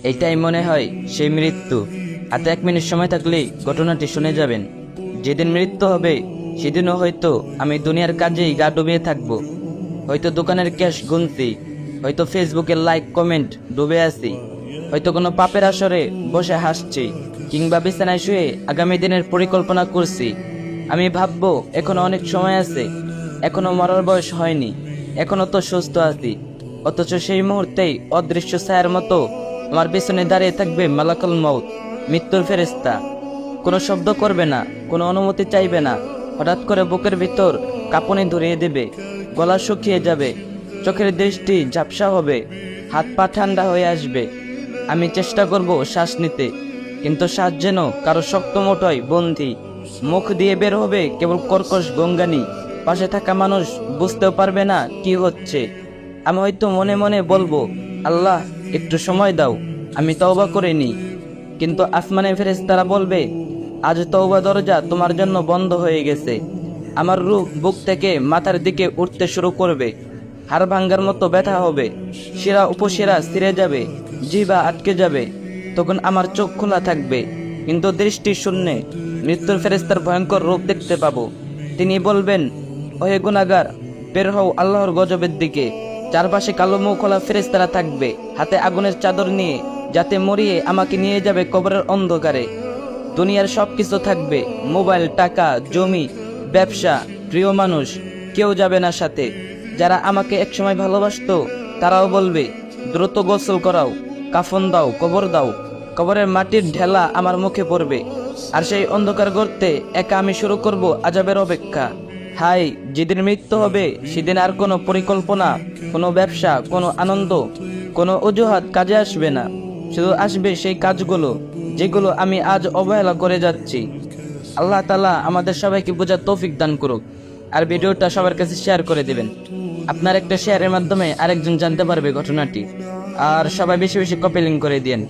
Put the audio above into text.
এইটাই মনে হয় সেই মৃত্যু। হাতে 1 মিনিট সময় থাকলেই ঘটনাটি শুনে যাবেন। যেদিন মৃত্যু হবে সেদিনও হয়তো আমি দুনিয়ার কাজেই গা ডুবিয়ে থাকবো। হয়তো দোকানের ক্যাশ গুনছি, হয়তো ফেসবুকের লাইক কমেন্ট ডুবে আছি, হয়তো কোনো পাপের আসরে বসে হাসছি, কিংবা বিছানায় শুয়ে আগামী দিনের পরিকল্পনা করছি। আমি ভাববো এখনো অনেক সময় আছে, এখনো মরার বয়স হয়নি, এখনো তো সুস্থ আছি। অথচ সেই মুহূর্তেই অদৃশ্য ছায়ার মতো আমার পেছনে দাঁড়িয়ে থাকবে মালাকুল মউত, মৃত্যুর ফেরেশতা। কোনো শব্দ করবে না, কোনো অনুমতি চাইবে না। হঠাৎ করে বুকের ভিতর কাঁপুনি ধরিয়ে দেবে, গলা শুকিয়ে যাবে, চোখের দৃষ্টি ঝাপসা হবে, হাত পা ঠান্ডা হয়ে আসবে। আমি চেষ্টা করব শ্বাস নিতে, কিন্তু শ্বাস যেন কারো শক্ত মুঠোয় বন্দী। মুখ দিয়ে বের হবে কেবল কর্কশ গঙ্গানি। পাশে থাকা মানুষ বুঝতেও পারবে না কি হচ্ছে। আমি হয়তো মনে মনে বলবো, আল্লাহ একটু সময় দাও, আমি তওবা করে নিই। কিন্তু আসমানে ফেরেশতারা বলবে, আজ তওবা দরজা তোমার জন্য বন্ধ হয়ে গেছে। আমার রূহ বুক থেকে মাথার দিকে উঠতে শুরু করবে, হাড় ভাঙ্গার মতো ব্যথা হবে, শিরা উপশিরা ছিঁড়ে যাবে, জিহ্বা আটকে যাবে। তখন আমার চোখ খোলা থাকবে, কিন্তু দৃষ্টি শূন্যে। মৃত্যুর ফেরেশতার ভয়ঙ্কর রূপ দেখতে পাবো। তিনি বলবেন, ওহে গুনাহগার, বের হও আল্লাহর গজবের দিকে। চারপাশে কালো মুখওয়ালা ফেরেশতারা থাকবে, হাতে আগুনের চাদর নিয়ে, যাতে মরিয়ে আমাকে নিয়ে যাবে কবরের অন্ধকারে। দুনিয়ার সবকিছু থাকবে, মোবাইল, টাকা, জমি, ব্যবসা, প্রিয় মানুষ, কেউ যাবে না সাথে। যারা আমাকে একসময় ভালোবাসতো তারাও বলবে, দ্রুত গোসল করাও, কাফন দাও, কবর দাও। কবরের মাটির ঢেলা আমার মুখে পড়বে, আর সেই অন্ধকার গর্তে একা আমি শুরু করব আযাবের অপেক্ষা। হাই, যেদিন মৃত্যু হবে সেদিন আর কোনো পরিকল্পনা, কোনো ব্যবসা, কোনো আনন্দ, কোনো অজুহাত কাজে আসবে না। শুধু আসবে সেই কাজগুলো যেগুলো আমি আজ অবহেলা করে যাচ্ছি। আল্লাহ তাআলা আমাদের সবাইকে বোঝার তৌফিক দান করুক। আর ভিডিওটা সবার কাছে শেয়ার করে দিবেন। আপনার একটা শেয়ারের মাধ্যমে আরেকজন জানতে পারবে ঘটনাটি। আর সবাই বেশি বেশি কপি লিংক করে দিয়েন।